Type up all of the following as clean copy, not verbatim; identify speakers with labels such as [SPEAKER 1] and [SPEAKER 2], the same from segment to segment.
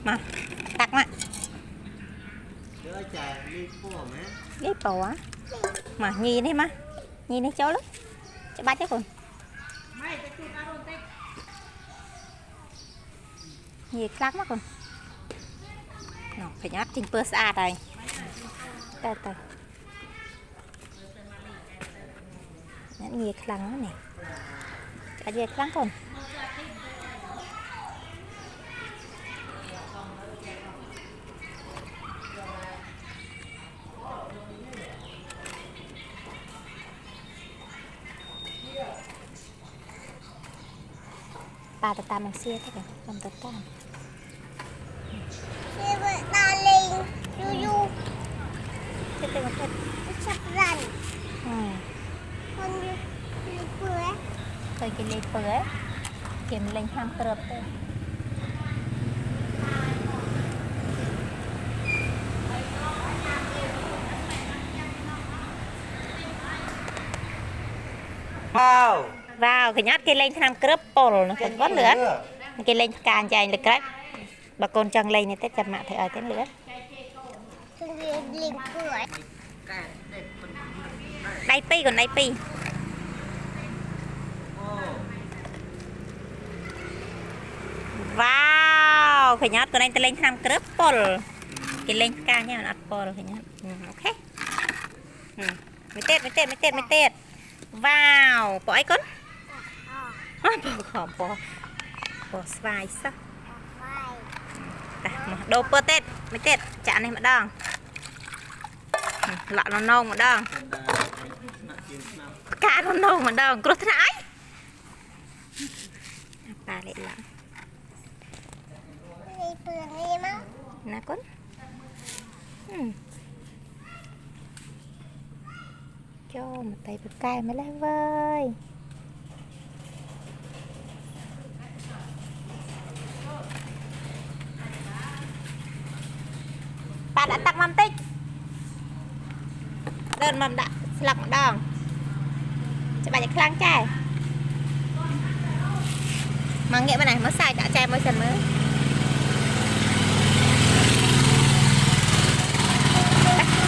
[SPEAKER 1] mà tắt mà đi bò á mà nhìn đi mà nhìn đi cháu lắm cho ba chắc rồi nhìn khác mất rồi nó phải nhát trình bơ xa đây tay tay nhát nhìn khăn này chả nhìn khăn còn ta ta bằng xe thế kìa làm ta ta
[SPEAKER 2] xe vợ ta lên du du
[SPEAKER 1] thế tên một tên
[SPEAKER 2] sắp rằn con đi bữa
[SPEAKER 1] tôi cái lên bữa kiếm lên ham trượt thôi vào cái nhát cái lên tham cướp pol nó còn có nữa cái lên càng chạy là cái bà con chẳng lên này tết chặt mạng thì ở tên lửa đây pi còn đây pi wow cái nhát con này lên tham cướp pol cái lên càng nha nó pol cái nhát ok mới tết wow bỏ ấy con bỏ xoài sắc đồ bơ tết mấy tết chả này mà đong lọ nó nông mà đong cá nó nông mà đong cứ thế này bà lại lắm nè con cho một tay bự cay mới lấy vơi bà đã tặng mâm tích đơn mâm đã lọc đòn cho bà nhặt khăn chai mà nghĩa bên này mới xài đã chai mới dần mới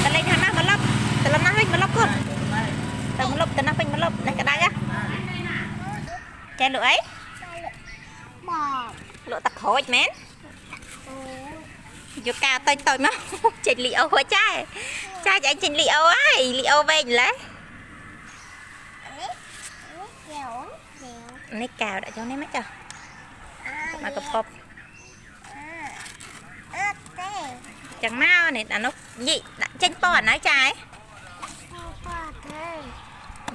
[SPEAKER 1] ta lên hàng nào mà lóc ta làm nào hết mà lóc con ta mà lóc ta nắp hình mà lóc này cái đây á chai lụa ấy lụa tặc khối mến vô cao tôi mà chỉnh liệu hả trai trai cho anh chỉnh liệu ấy liệu về lấy nấy cào đã cho nấy mấy cho mà cặp hộp chẳng mau này là nó gì đã chênh bò nói trai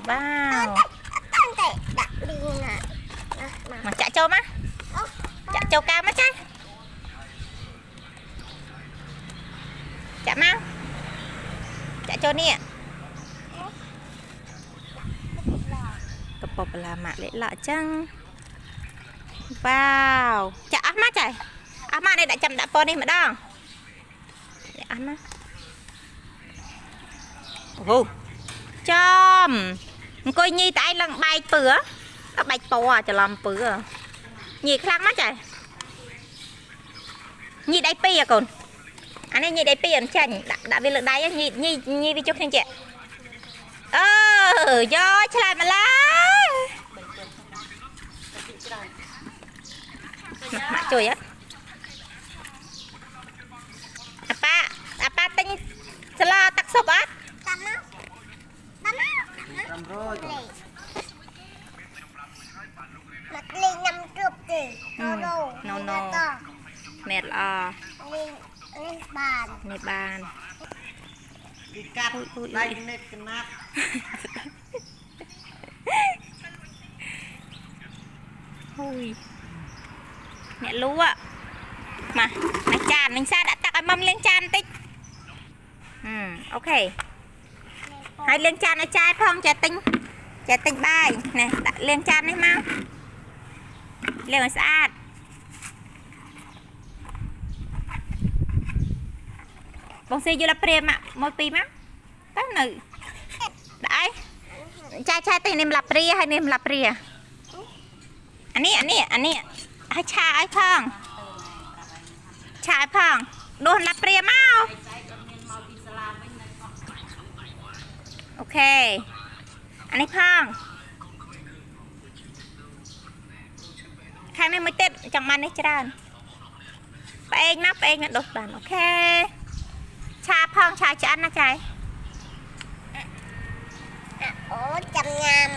[SPEAKER 1] wow mà chạy châu má chạy châu cao má trai chả mau chả cho nè cặp bọc là mạ lễ lạ chăng wow chả áp mắt chạy áp mắt đây đã chậm đã po đi mà đong để ăn á chom coi nhi tại lần bay bữa nó bạch po à cho làm bữa nhì khăn mắt chạy nhi đây pi à còn anh ấy như đây tiền chảnh đã về lượng đáy nhị đi chụp thanh chị do cho lại mà lá mạ trời á apa tinh sala tắc sop á
[SPEAKER 2] mặt lên năm chục tỷ
[SPEAKER 1] no mệt à
[SPEAKER 2] lên bàn
[SPEAKER 1] ในบ้าน
[SPEAKER 3] đi cắt đây nét cái nát
[SPEAKER 1] ui mẹ lú ạ mà chàn mình xa đã tặng cái mâm lên chan tích ok hai lên chan ở chai phong trà tinh bài này đã lên chan đấy mau lên sạch bông xe vô là prem ạ một pi má tao nữ đấy chai tay niệm lạp ria hay niệm lạp ria anh ấy ai cha ai phong ឆាយផងដូនឡាព្រាមកអូខេអានេះផងខាងនេះមួយទៀតចង់បាននេះច្រើនផ្អែកមកផ្អែកមកដុសបានអូខេឆាផងឆាឆ្អិនណាចៃ
[SPEAKER 2] អូចាំញ៉ាំ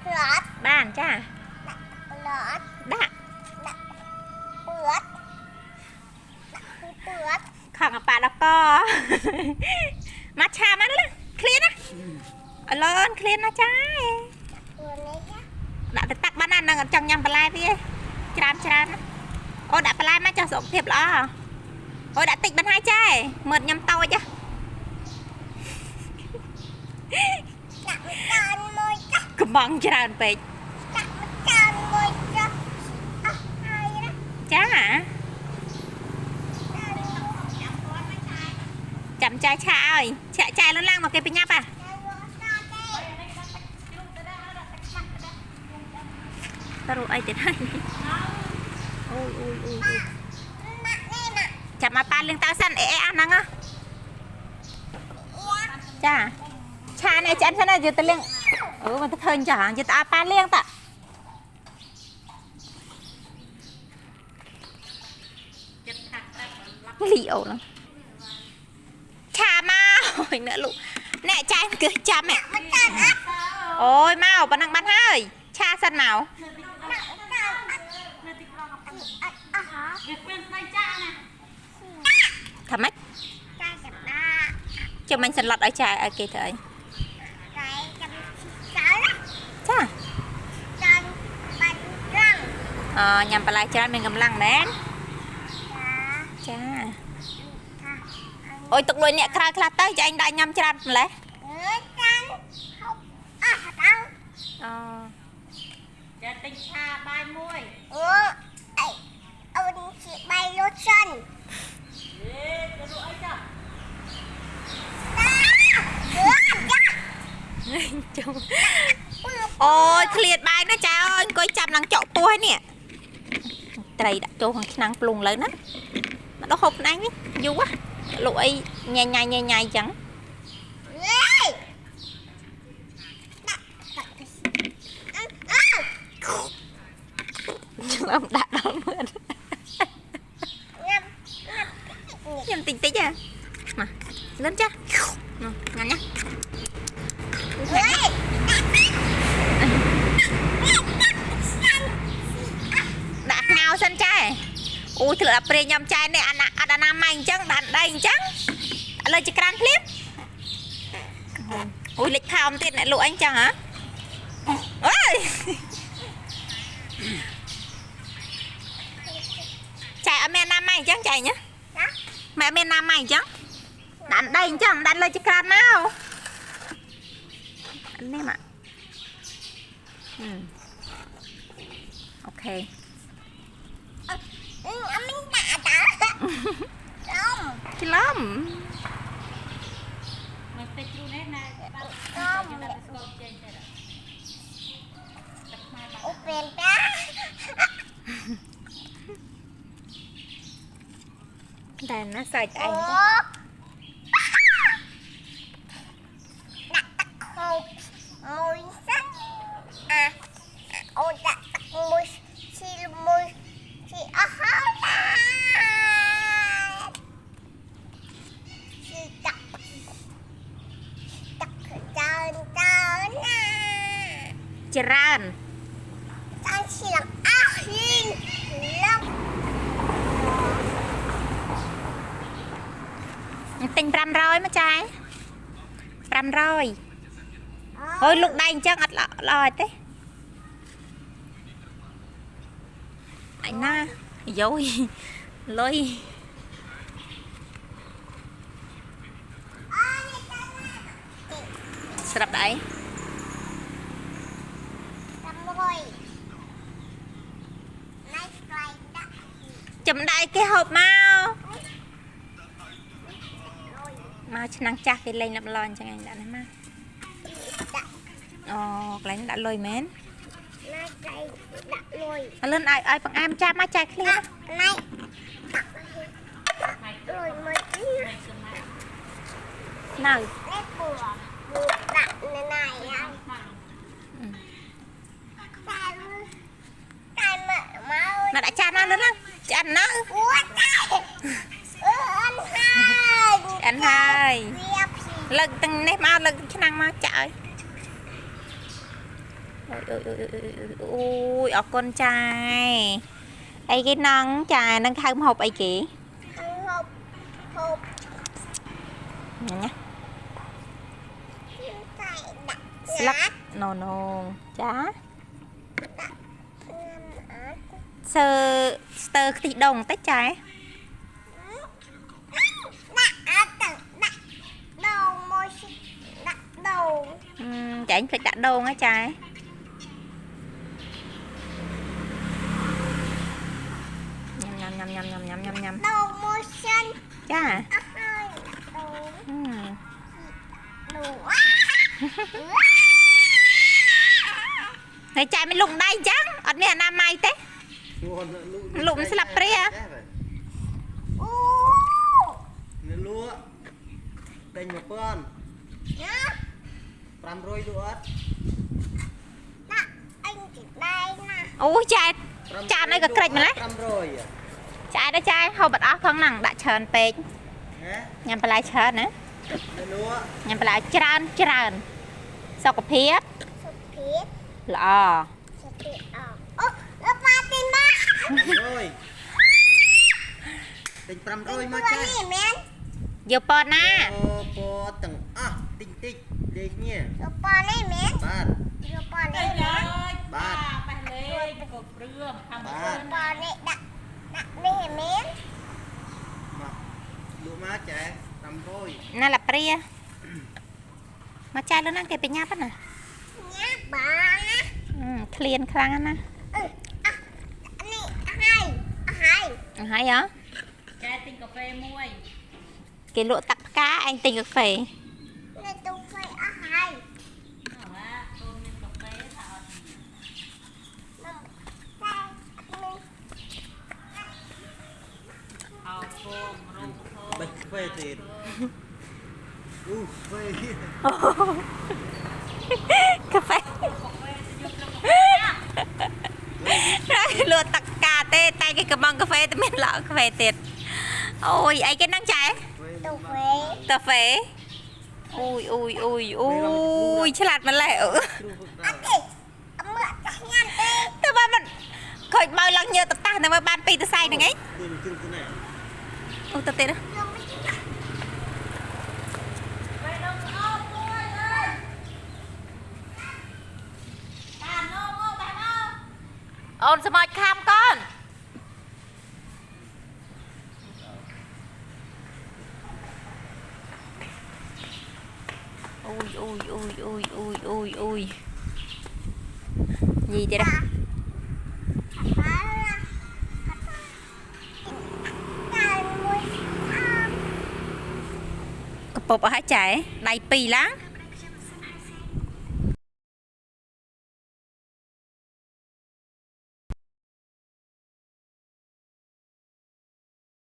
[SPEAKER 2] រត់
[SPEAKER 1] បានចា
[SPEAKER 2] រត់
[SPEAKER 1] ដាក់
[SPEAKER 2] ពឿតពឿត
[SPEAKER 1] ខំអាប៉ាដល់កមកឆាមកលើឃ្លៀនណាអឡនឃ្លៀនណាចា
[SPEAKER 2] ពឿនេះចា
[SPEAKER 1] ដាក់ទៅតាក់បានណានឹងអត់ចង់ញ៉ាំបន្លែវាច្រើនណាអូដាក់បន្លែមកចោះសុខភាពល្អអូដាក់តិចបានហើយចែមើលញ៉ាំតូចហ៎
[SPEAKER 2] ដាក់មួយចានមួយចា
[SPEAKER 1] កំងច្រើនពេក
[SPEAKER 2] ដាក់មួយចានមួយចាអស់ហើយណា
[SPEAKER 1] ចា
[SPEAKER 2] ចាន
[SPEAKER 1] ចាំចាយឆាឲ្យឆាចាយលឡើងមកគេបញ្ញាប់ហ่ะ តើរੂអីទៀតហើយអូយចាំមកប៉ាលឿងតើសិនអេអាហ្នឹងចាឆានេះឆ្អិនសិនយកទៅលឿងអូមកទៅឃើញចាយកទៅឲ្យប៉ាលឿងតលីអូហ្នឹងឆាមកអូយអ្នកលោកអ្នកចាយគឺចាំហ៎អូយមកប៉ណ្ណឹងបានហើយឆាសិនមក ថាម៉េច
[SPEAKER 2] ចាចាំដា
[SPEAKER 1] ចាំមិញសន្លត់ឲ្យចាយឲ្យគេទៅអី
[SPEAKER 2] ចាចាំចា
[SPEAKER 1] ចា
[SPEAKER 2] ចាបាច់ត្រង់
[SPEAKER 1] ញ៉ាំបន្លែច្រើនមានកម្លាំងមែនចា
[SPEAKER 2] ចា
[SPEAKER 1] អូយទុកលុយអ្នកក្រៅខ្លះទៅចាឯងដាក់ញ៉ាំច្រើនម្លេះ
[SPEAKER 2] ចាហូបអស់ដល់
[SPEAKER 1] អូ
[SPEAKER 3] ចាទិញឆាបាយមួយ
[SPEAKER 2] អូអីអូនជាបាយលូសិន
[SPEAKER 3] ទៅលក់អីចា
[SPEAKER 1] ចុះអូយឃ្លាតបាយណាចាអើយអង្គុយចាប់នឹងចកពោះហើយនេះត្រីដាក់ចូលក្នុងឆ្នាំងភ្លុងលើណាមកដល់ហូបផ្នែកនេះយូរហ៎លក់អីញ៉ៃអញ្ចឹងឆ្លងដាក់ដល់មើលញ៉ាំតិចហ៎មកលឿនចាញ៉ាំណាដាក់ងៅសិនចាអូយធ្លាប់ព្រាញញ៉ាំចាយនេះអត់អាណាម៉ៃអញ្ចឹងដាក់ដៃអញ្ចឹងឥឡូវចក្រានភ្លាមអូយលេចខោមទៀតអ្នកលក់អីអញ្ចឹងហ៎អើយចាយអត់មានអាណាម៉ៃអញ្ចឹងចាយញ៉ាម៉ែមានអាណាម៉ៃអញ្ចឹងដាក់ដៃអញ្ចឹងដាក់លើចក្រានមកនេះមកអូខេ
[SPEAKER 2] អមិញដាក់ដល់
[SPEAKER 1] ច្រឡំ
[SPEAKER 3] មកតិចគ្រូនេះណា
[SPEAKER 2] អូពេលតា
[SPEAKER 1] តែណាសាច់ឯង
[SPEAKER 2] ដាក់ទឹកហូបមួយសិនអូដាក់ទឹកមួយស៊ីមួយស៊ីអស់ហើយស៊ីដាក់ច្រើនណា
[SPEAKER 1] ច្រើន
[SPEAKER 2] តាឈៀងអស់លីងឡង
[SPEAKER 1] ទិញ500មកចាយ500អើយលុកដៃអញ្ចឹងអត់ល្អទេអញណាយោយលុយស្រាប់ដៃ ចំដៃគេហូបមកឆ្នាំងចាស់គេលេងលាប់ឡអញ្ចឹងឯងដាក់នេះមកអូកន្លែងដាក់លុយមែន
[SPEAKER 2] ណាចៃដាក់លុយ
[SPEAKER 1] ឥឡូវឲ្យបង្អែមចាប់មកចាយឃ្លៀន
[SPEAKER 2] ណៃ rồi mới
[SPEAKER 1] nào
[SPEAKER 2] lấy bùa bùa đặt này anh cái mà
[SPEAKER 1] nó đã chan nó lớn lắm chan nó
[SPEAKER 2] ủa cái
[SPEAKER 1] anh hai lần từng nếp mau lần cái năng mau chạy ôi ở con trai ấy cái nắng trai nắng không hộp ấy kì
[SPEAKER 2] hộp hộp
[SPEAKER 1] nhá
[SPEAKER 2] phải đặt
[SPEAKER 1] lắc no no chá sơ sơ thì đồng tách trái
[SPEAKER 2] đặt đầu môi đặt đầu
[SPEAKER 1] chả anh phải đặt đầu á trái nhầm nhầm nhầm nhầm nhầm nhầm nhầm
[SPEAKER 2] đầu môi xanh
[SPEAKER 1] chá
[SPEAKER 2] đầu đầu
[SPEAKER 1] này trái mới lụng đây chắc ở đây là mai thế lụng nó sẽ lập pre
[SPEAKER 3] nó lúa đây một con 500 đuốt
[SPEAKER 2] anh chỉ đây nè
[SPEAKER 1] ôi trái trái này có kịch mà lấy
[SPEAKER 3] 500
[SPEAKER 1] trái đó trái hầu bật áo phong nặng đã chờn pê nhằm phải lại chờn nữa
[SPEAKER 3] nó lúa
[SPEAKER 1] ញ៉ាំបន្លែច្រើនសុខភាព
[SPEAKER 2] សុខភាព
[SPEAKER 1] ល្អ
[SPEAKER 2] សុខភាពអអូលោកប៉ាទិញមក
[SPEAKER 3] 500ទិញ500មកចា
[SPEAKER 2] នេះមែន
[SPEAKER 1] យកប៉ុណ្ណា
[SPEAKER 3] អូពទាំងអស់តិចតិចលេខនេះ
[SPEAKER 2] លោកប៉ានេះមែន
[SPEAKER 3] បាទ
[SPEAKER 2] លោកប៉ានេះមែន
[SPEAKER 3] បាទ
[SPEAKER 1] បេះលេងកបរឿងខាង
[SPEAKER 3] បាទ
[SPEAKER 2] ប៉ានេះដាក់នេះមែន
[SPEAKER 3] មកលក់មកចា500
[SPEAKER 1] ណាឡាព្រាមកចាយលឿនណាស់គេបញ្ញាប៉ុណ្ណា
[SPEAKER 2] ញ៉ាបាណា
[SPEAKER 1] ឃ្លានខ្លាំងណាស់
[SPEAKER 2] នេះឲ្យឲ្យ
[SPEAKER 1] ហើយហ៎
[SPEAKER 4] ចែទិញកាហ្វេមួយ
[SPEAKER 1] គេលក់ទឹកផ្កាឯងទិញកាហ្វេ
[SPEAKER 2] នេះទៅធ្វើឲ្យ
[SPEAKER 4] អើកូនមានកាហ្វេថាអត់ អោគោមរូបធម៌
[SPEAKER 3] បេះស្វេទៀតអូស្វេ
[SPEAKER 1] កាហ្វេលក់ទឹកផ្កាទេតែគេកំងកាហ្វេតែមានលក់កាហ្វេទៀតអូយអីគេហ្នឹងចែ
[SPEAKER 2] ទៅធ្វើ
[SPEAKER 1] កាហ្វេអូយអូយអូយអូយឆ្លាតម្លេះ
[SPEAKER 2] អត់ទេអត់មើលញ៉ាំទេ
[SPEAKER 1] តែបើមិនខូចបើឡើងញើតតាស់តែមើលបានពីទៅសៃហ្នឹងឯង
[SPEAKER 3] គឺគឺទៅណា
[SPEAKER 1] អូទៅទៀត
[SPEAKER 2] ខ្ញុំមិនឆ្លាក់
[SPEAKER 1] អូនស្មោចខាំកូនអូយអូយអូយអូយអូយអូយអូយញីទៀត
[SPEAKER 2] បាតែមួយ
[SPEAKER 1] កពុបអស់ហើយចែដៃ2ឡើង